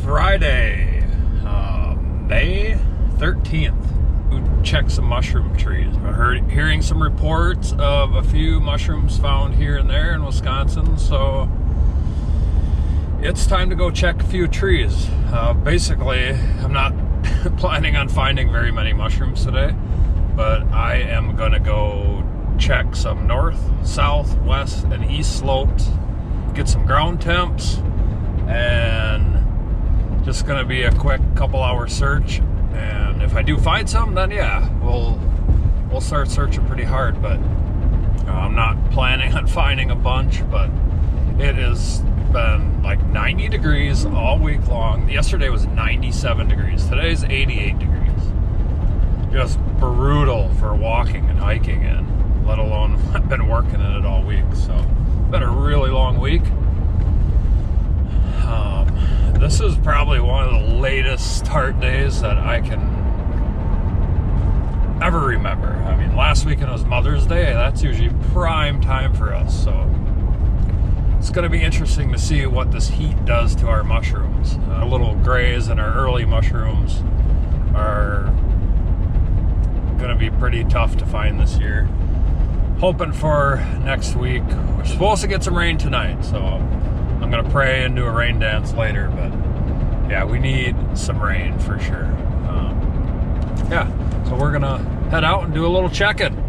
Friday, May 13th. We checked some mushroom trees. We're hearing some reports of a few mushrooms found here and there in Wisconsin, so it's time to go check a few trees. Basically, I'm not planning on finding very many mushrooms today, but I am going to go check some north, south, west, and east slopes, get some ground temps, and just going to be a quick couple-hour search. And if I do find some, then yeah, we'll start searching pretty hard. But I'm not planning on finding a bunch, but it has been like 90 degrees all week long. Yesterday was 97 degrees. Today's 88 degrees. Just brutal for walking and hiking in, let alone I've been working in it all week. So it's been a really long week. This is probably one of the latest start days that I can ever remember. I mean, last weekend was Mother's Day. That's usually prime time for us. So it's going to be interesting to see what this heat does to our mushrooms. Our little grays and our early mushrooms are going to be pretty tough to find this year. Hoping for next week. We're supposed to get some rain tonight, so I'm going to pray and do a rain dance later, but yeah, we need some rain for sure. Yeah, so we're going to head out and do a little check-in.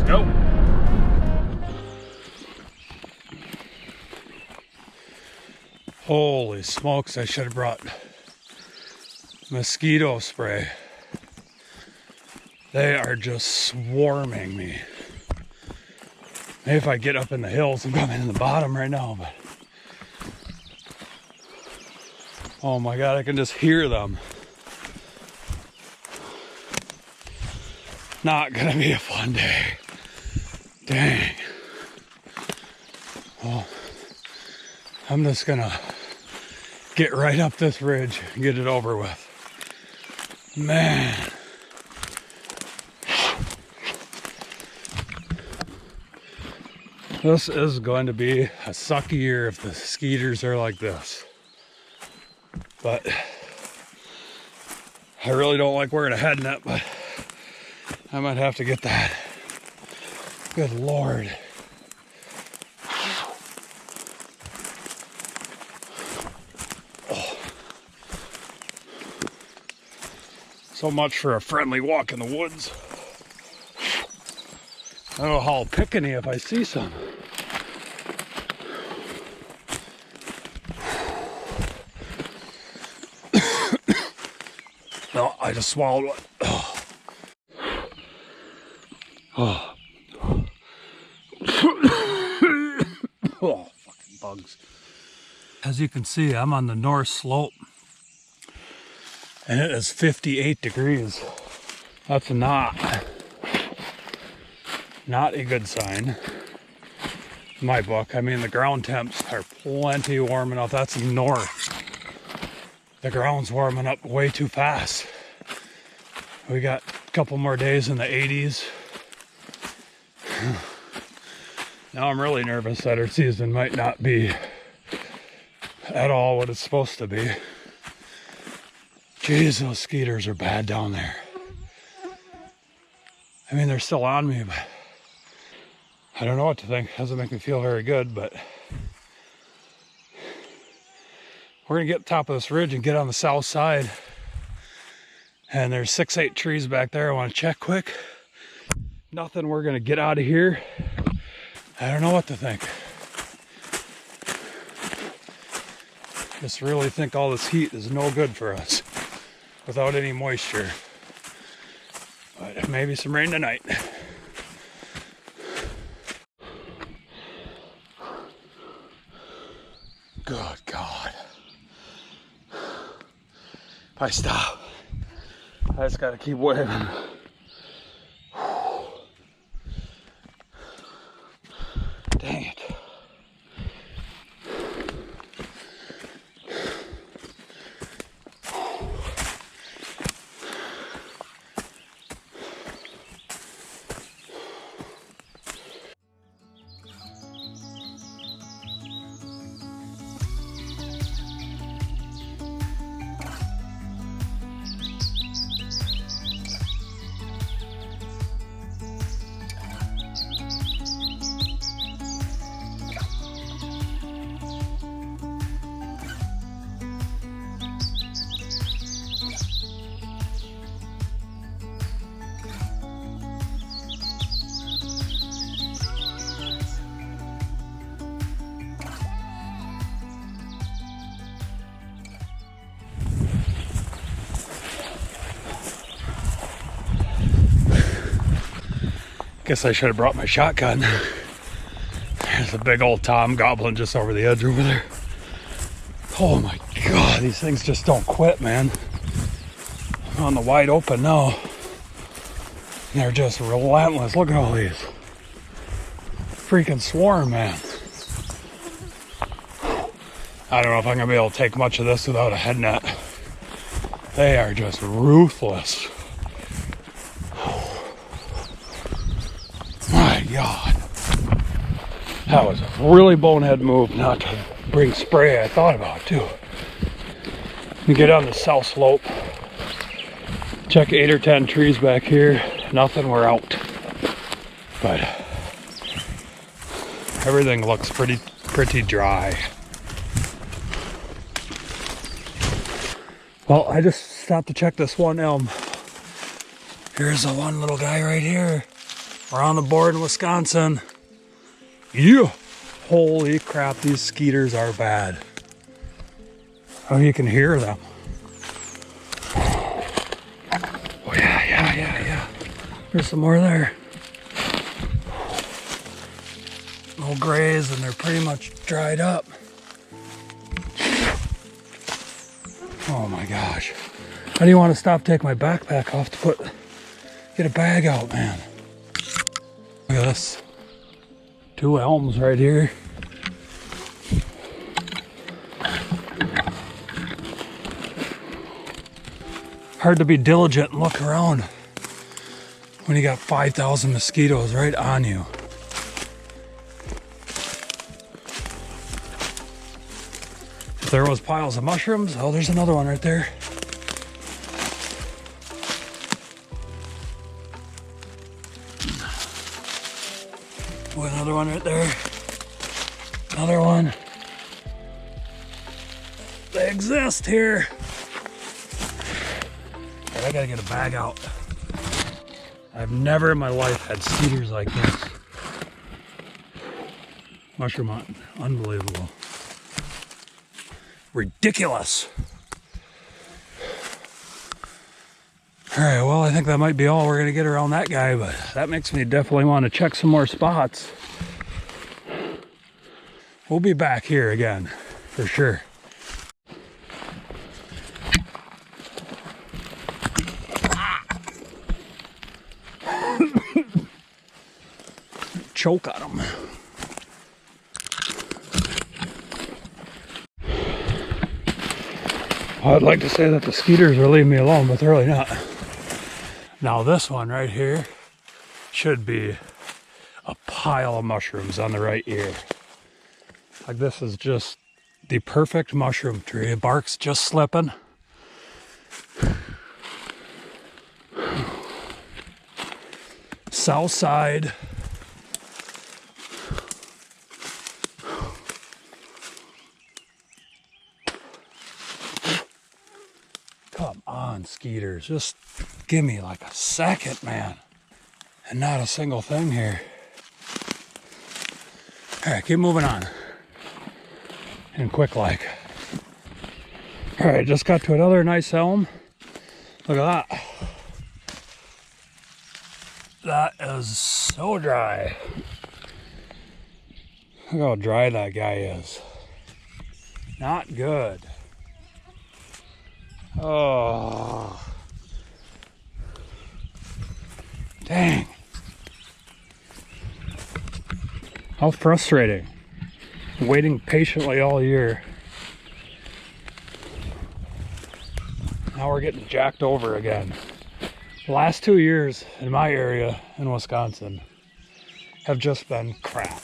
Go. Holy smokes, I should have brought mosquito spray. They are just swarming me. Maybe if I get up in the hills, I'm coming in the bottom right now, but oh my God, I can just hear them. Not gonna be a fun day. Dang. Well, I'm just gonna get right up this ridge and get it over with. Man. This is going to be a sucky year if the skeeters are like this. But I really don't like wearing a head net, but I might have to get that. Good Lord. Oh. So much for a friendly walk in the woods. I don't know how I'll pick any if I see some. No, I just swallowed one. Oh. Oh, fucking bugs. As you can see, I'm on the north slope and it is 58 degrees. That's not a good sign in my book. I mean, the ground temps are plenty warm enough. That's north. The ground's warming up way too fast. We got a couple more days in the 80s. Now I'm really nervous that our season might not be at all what it's supposed to be. Jeez, those skeeters are bad down there. I mean, they're still on me, but I don't know what to think. Doesn't make me feel very good, but we're gonna get to the top of this ridge and get on the south side. And there's 6-8 trees back there I want to check quick. Nothing, we're gonna get out of here. I don't know what to think. Just really think all this heat is no good for us without any moisture. But maybe some rain tonight. Good God. If I stop, I just gotta keep waving. Guess I should have brought my shotgun. There's a big old tom goblin just over the edge over there. Oh my God, these things just don't quit, man. I'm on the wide open now. They're just relentless. Look at all these. Freaking swarm, man. I don't know if I'm gonna be able to take much of this without a head net. They are just ruthless. My God. That was a really bonehead move not to bring spray. I thought about it too. You get on the south slope. Check 8 or 10 trees back here. Nothing, we're out. But everything looks pretty dry. Well, I just stopped to check this one elm. Here's the one little guy right here. We're on the board in Wisconsin. Yeah. Holy crap, these skeeters are bad. Oh, you can hear them. Oh yeah. There's some more there. No grays, and they're pretty much dried up. Oh my gosh. How do you want to stop, take my backpack off to get a bag out, man? Look at this. 2 elms right here. Hard to be diligent and look around when you got 5,000 mosquitoes right on you. If there was piles of mushrooms, oh, there's another one right there. Oh, another one right there. Another one. They exist here. I gotta get a bag out. I've never in my life had cedars like this. Mushroom hunt, unbelievable. Ridiculous. All right, well, I think that might be all we're gonna get around that guy, but that makes me definitely want to check some more spots. We'll be back here again, for sure. Choke on them. I'd like to say that the skeeters are leaving me alone, but they're really not. Now this one right here should be a pile of mushrooms on the right ear. Like, this is just the perfect mushroom tree. The bark's just slipping. South side. Come on, skeeters. Just give me like a second, man. And not a single thing here. All right, keep moving on. And quick like. All right, just got to another nice elm. Look at that. That is so dry. Look how dry that guy is. Not good. Oh. Dang. How frustrating. Waiting patiently all year. Now we're getting jacked over again. The last 2 years in my area in Wisconsin have just been crap.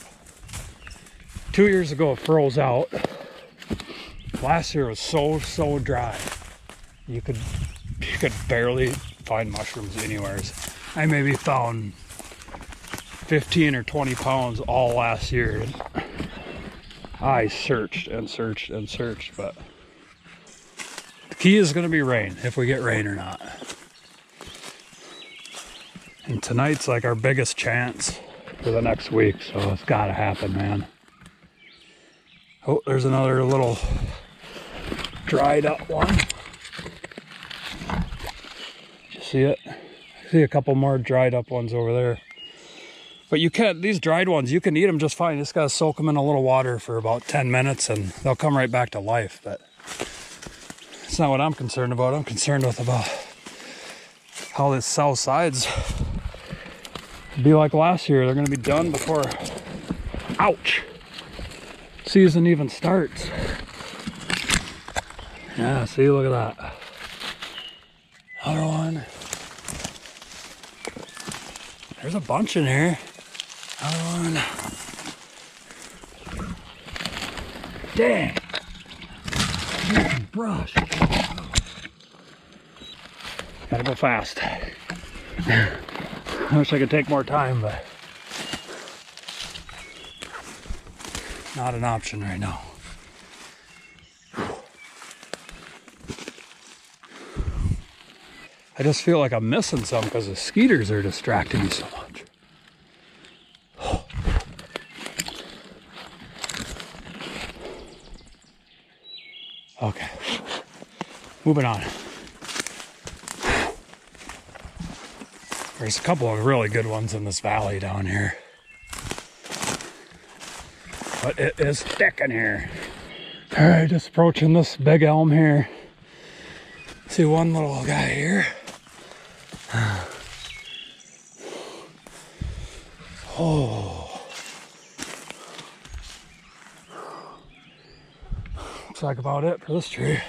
2 years ago it froze out. Last year was so dry. You could barely find mushrooms anywhere. I maybe found 15 or 20 pounds all last year. I searched and searched and searched, but the key is going to be rain, if we get rain or not. And tonight's like our biggest chance for the next week, so it's got to happen, man. Oh, there's another little dried up one. Did you see it? I see a couple more dried up ones over there. But you can, these dried ones, you can eat them just fine. You just gotta soak them in a little water for about 10 minutes and they'll come right back to life. But it's not what I'm concerned about. I'm concerned with about how this south side's be like last year. They're gonna be done before, ouch, season even starts. Yeah, see, look at that. Another one. There's a bunch in here. Another one. Dang. Brush. Gotta go fast. I wish I could take more time, but not an option right now. I just feel like I'm missing some because the skeeters are distracting me so much. Okay, moving on. There's a couple of really good ones in this valley down here. But it is thick in here. All right, just approaching this big elm here. See one little guy here. Oh. Looks like about it for this tree.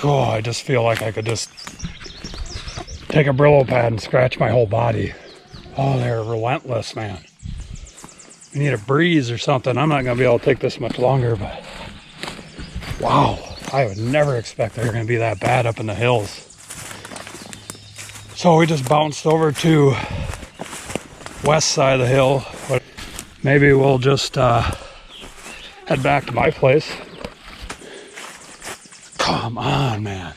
Oh, I just feel like I could just take a Brillo pad and scratch my whole body. Oh, they're relentless, man. You need a breeze or something. I'm not gonna be able to take this much longer, but wow, I would never expect they're gonna be that bad up in the hills. So we just bounced over to west side of the hill, but maybe we'll just head back to my place. Come on, man.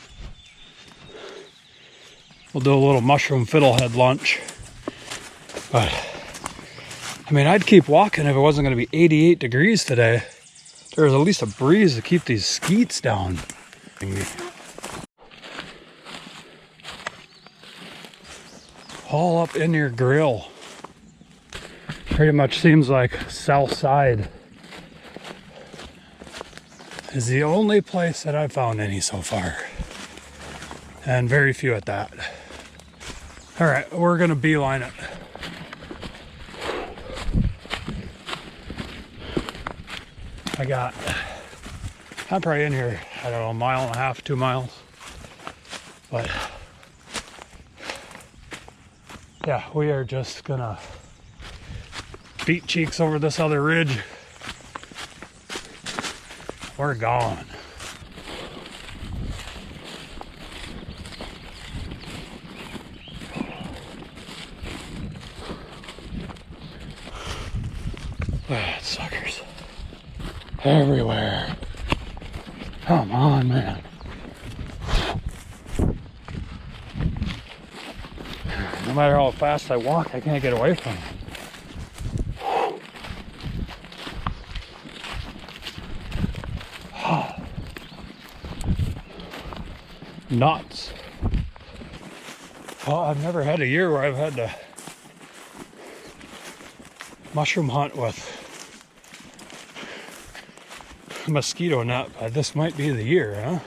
We'll do a little mushroom fiddlehead lunch. But, I mean, I'd keep walking if it wasn't going to be 88 degrees today. There was at least a breeze to keep these skeets down. All up in your grill. Pretty much seems like south side is the only place that I've found any so far. And very few at that. All right, we're gonna beeline it. I'm probably in here, I don't know, a mile and a half, 2 miles. But yeah, we are just gonna beat cheeks over this other ridge. We're gone. Ah, suckers. Everywhere. Come on, man. No matter how fast I walk, I can't get away from it. Nuts. Well, I've never had a year where I've had to mushroom hunt with a mosquito net, but this might be the year, huh?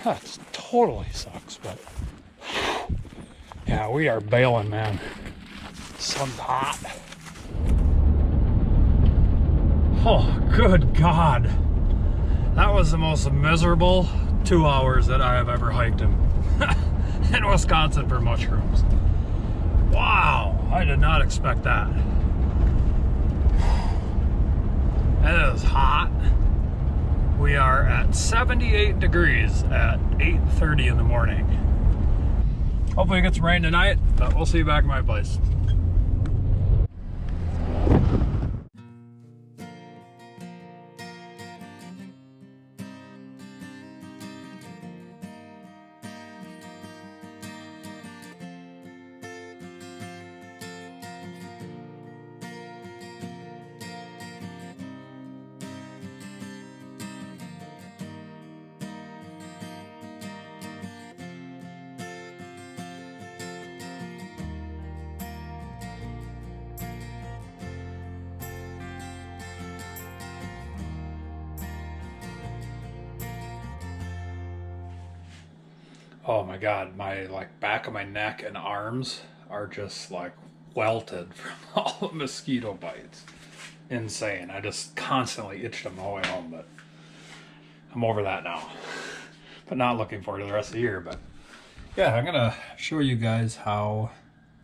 That totally sucks, but yeah, we are bailing, man. Sun's hot. Oh, good God. That was the most miserable 2 hours that I have ever hiked in Wisconsin for mushrooms. Wow, I did not expect that. It is hot. We are at 78 degrees at 8:30 in the morning. Hopefully it gets rain tonight, but we'll see you back at my place. Oh my God, my back of my neck and arms are just welted from all the mosquito bites. Insane. I just constantly itched them all the way home, but I'm over that now. But not looking forward to the rest of the year. But yeah, I'm gonna show you guys how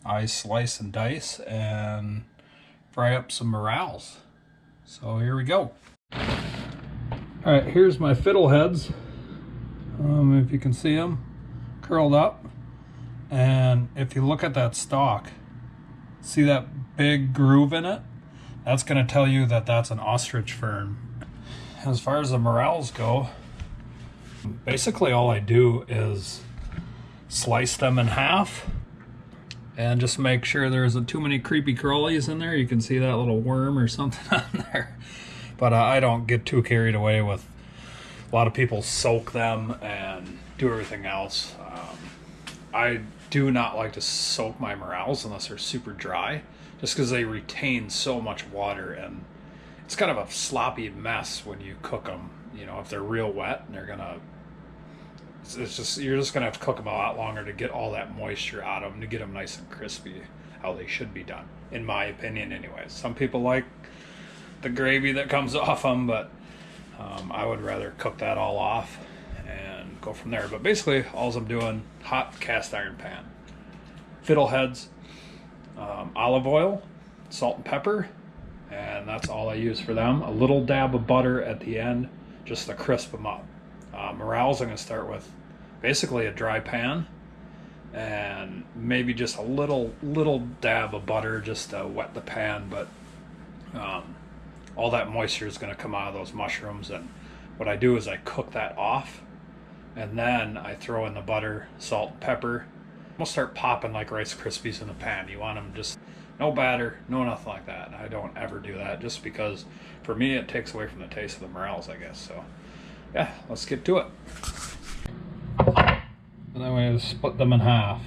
I slice and dice and fry up some morels. So here we go. All right, here's my fiddleheads. If you can see them curled up. And if you look at that stalk, see that big groove in it? That's going to tell you that that's an ostrich fern. As far as the morels go, basically all I do is slice them in half and just make sure there isn't too many creepy crawlies in there. You can see that little worm or something on there. But I don't get too carried away with a lot of people soak them and do everything else. I do not like to soak my morels unless they're super dry, just because they retain so much water, and it's kind of a sloppy mess when you cook them. You know, if they're real wet, and you're just gonna have to cook them a lot longer to get all that moisture out of them, to get them nice and crispy, how they should be done, in my opinion anyways. Some people like the gravy that comes off them, but I would rather cook that all off and go from there. But basically, all I'm doing, hot cast iron pan, fiddleheads, olive oil, salt and pepper, and that's all I use for them. A little dab of butter at the end, just to crisp them up. Morels, I'm going to start with basically a dry pan, and maybe just a little dab of butter just to wet the pan, but all that moisture is going to come out of those mushrooms, and what I do is I cook that off, and then I throw in the butter, salt, and pepper. We'll start popping like Rice Krispies in the pan. You want them just no batter, no nothing like that. I don't ever do that, just because for me it takes away from the taste of the morels, I guess. So yeah, let's get to it. And then we split them in half.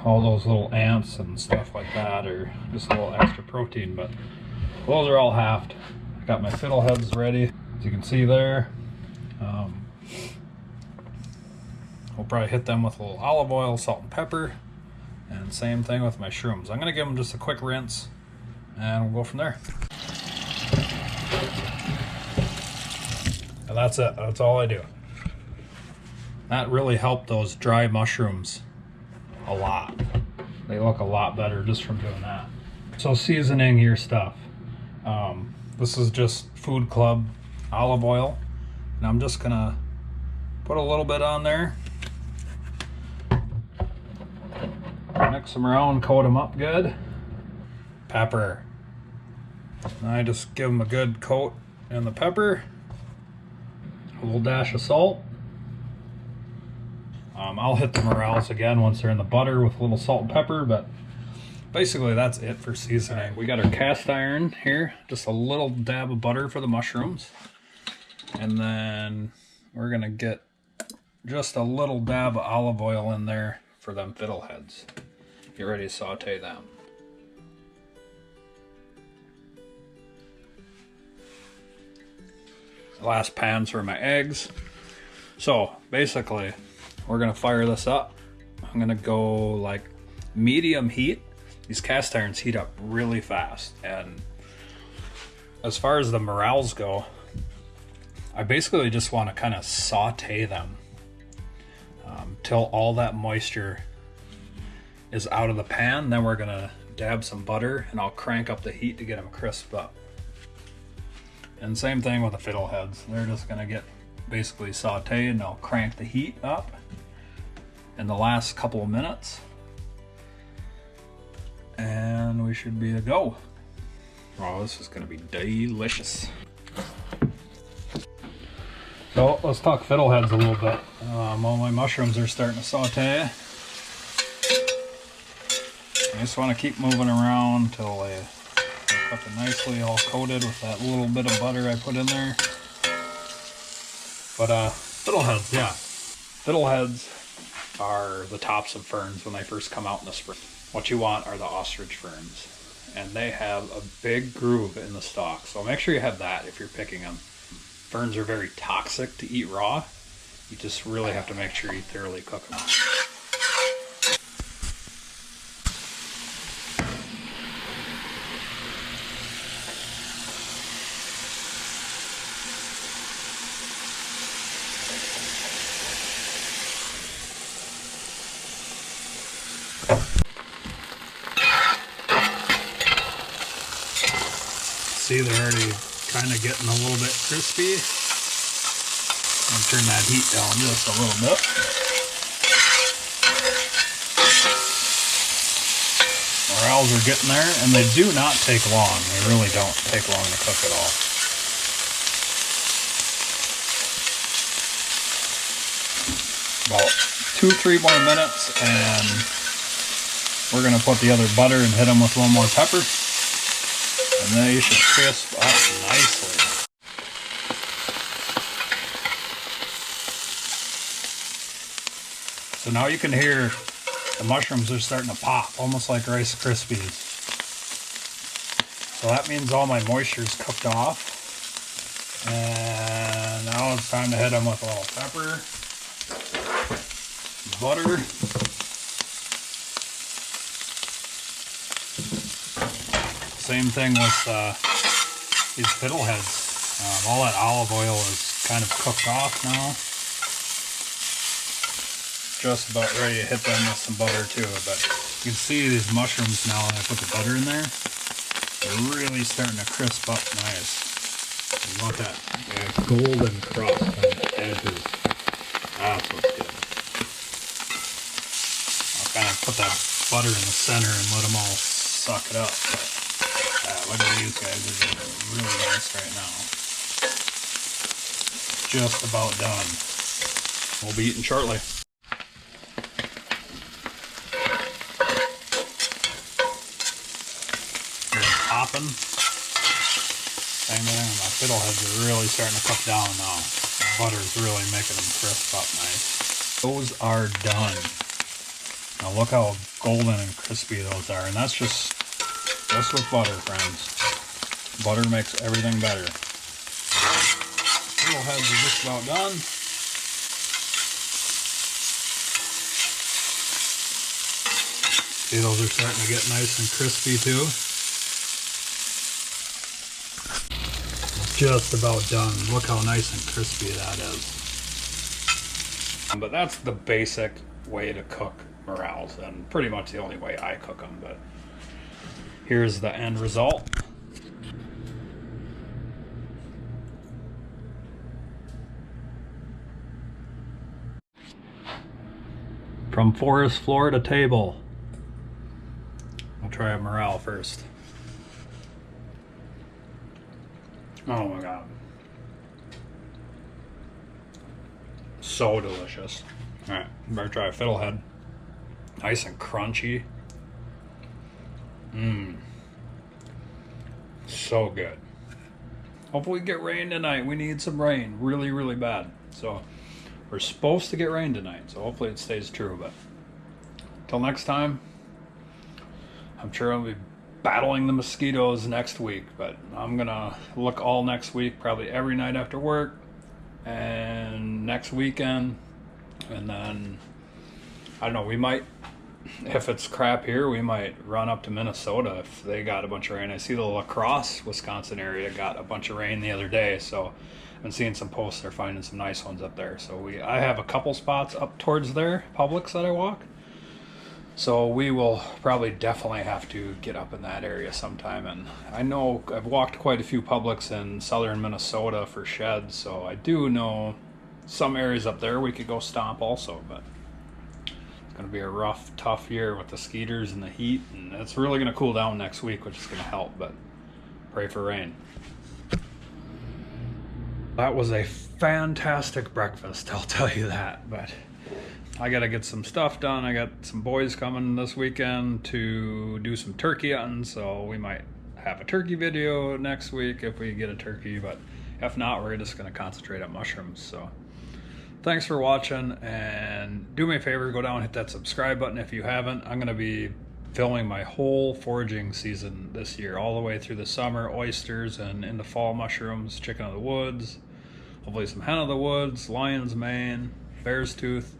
All those little ants and stuff like that are just a little extra protein, but those are all halved. I got my fiddleheads ready, as you can see there. We'll probably hit them with a little olive oil, salt and pepper, and same thing with my shrooms. I'm going to give them just a quick rinse, and we'll go from there. And that's it. That's all I do. That really helped those dry mushrooms a lot. They look a lot better just from doing that. So seasoning your stuff. This is just Food Club olive oil, and I'm just gonna put a little bit on there, mix them around, coat them up good. Pepper. And I just give them a good coat in the pepper, a little dash of salt. I'll hit the morels again once they're in the butter with a little salt and pepper, but basically that's it for seasoning. Right, we got our cast iron here, just a little dab of butter for the mushrooms, and then we're gonna get just a little dab of olive oil in there for them fiddleheads. Get ready to saute them. The last pan's for my eggs. So basically, we're gonna fire this up. I'm gonna go like medium heat. These cast irons heat up really fast, and as far as the morels go, I basically just want to kind of saute them till all that moisture is out of the pan. Then we're gonna dab some butter, and I'll crank up the heat to get them crisped up. And same thing with the fiddleheads. They're just gonna get basically sauteed, and I'll crank the heat up in the last couple of minutes, and we should be to go. Oh, this is gonna be delicious. So let's talk fiddleheads a little bit. All my mushrooms are starting to saute. I just want to keep moving around until they cook it nicely, all coated with that little bit of butter I put in there. But fiddleheads, yeah. Fiddleheads are the tops of ferns when they first come out in the spring. What you want are the ostrich ferns. and they have a big groove in the stalk. So make sure you have that if you're picking them. Ferns are very toxic to eat raw. You just really have to make sure you thoroughly cook them. See, they're already kind of getting a little bit crispy. I'll turn that heat down just a little bit. Morels are getting there, and they do not take long. They really don't take long to cook at all. About 2-3 more minutes, and we're going to put the other butter and hit them with a little more pepper. And they should crisp up nicely. So now you can hear the mushrooms are starting to pop, almost like Rice Krispies. So that means all my moisture is cooked off. And now it's time to hit them with a little pepper, butter. Same thing with these fiddleheads. All that olive oil is kind of cooked off now. Just about ready to hit them with some butter too. But you can see these mushrooms now when I put the butter in there. They're really starting to crisp up nice. You want that golden crust on the edges. That's what's good. I'll kind of put that butter in the center and let them all suck it up. But, look at these guys, they're doing really nice right now. Just about done. We'll be eating shortly. They're popping. Same thing, my fiddleheads are really starting to cook down now. The butter's really making them crisp up nice. Those are done. Now look how golden and crispy those are, and that's just with butter, friends. Butter makes everything better. Fiddleheads are just about done. See, those are starting to get nice and crispy too. Just about done. Look how nice and crispy that is. But that's the basic way to cook morels, and pretty much the only way I cook them. But here's the end result. From forest floor to table. I'll try a morel first. Oh my god. So delicious. Alright, better try a fiddlehead. Nice and crunchy. So good. Hopefully we get rain tonight. We need some rain really, really bad. So we're supposed to get rain tonight, so hopefully it stays true. But till next time, I'm sure I'll be battling the mosquitoes next week, but I'm gonna look all next week, probably every night after work and next weekend. And then I don't know, we might, if it's crap here, we might run up to Minnesota if they got a bunch of rain. I see the La Crosse, Wisconsin area got a bunch of rain the other day, so I've been seeing some posts. They're finding some nice ones up there. So I have a couple spots up towards there, Publix, that I walk. So we will probably definitely have to get up in that area sometime. And I know I've walked quite a few Publix in southern Minnesota for sheds, so I do know some areas up there we could go stomp also. But it's going to be a rough, tough year with the skeeters and the heat, and it's really going to cool down next week, which is going to help. But pray for rain. That was a fantastic breakfast, I'll tell you that. But I gotta get some stuff done. I got some boys coming this weekend to do some turkey hunting, so we might have a turkey video next week if we get a turkey, but if not, we're just gonna concentrate on mushrooms. So thanks for watching, and do me a favor, go down and hit that subscribe button if you haven't. I'm gonna be filming my whole foraging season this year, all the way through the summer, oysters, and into fall mushrooms, chicken of the woods, hopefully some hen of the woods, lion's mane, bear's tooth.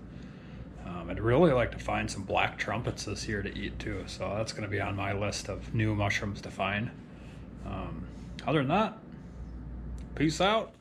I'd really like to find some black trumpets this year to eat too, so that's going to be on my list of new mushrooms to find. Other than that, peace out.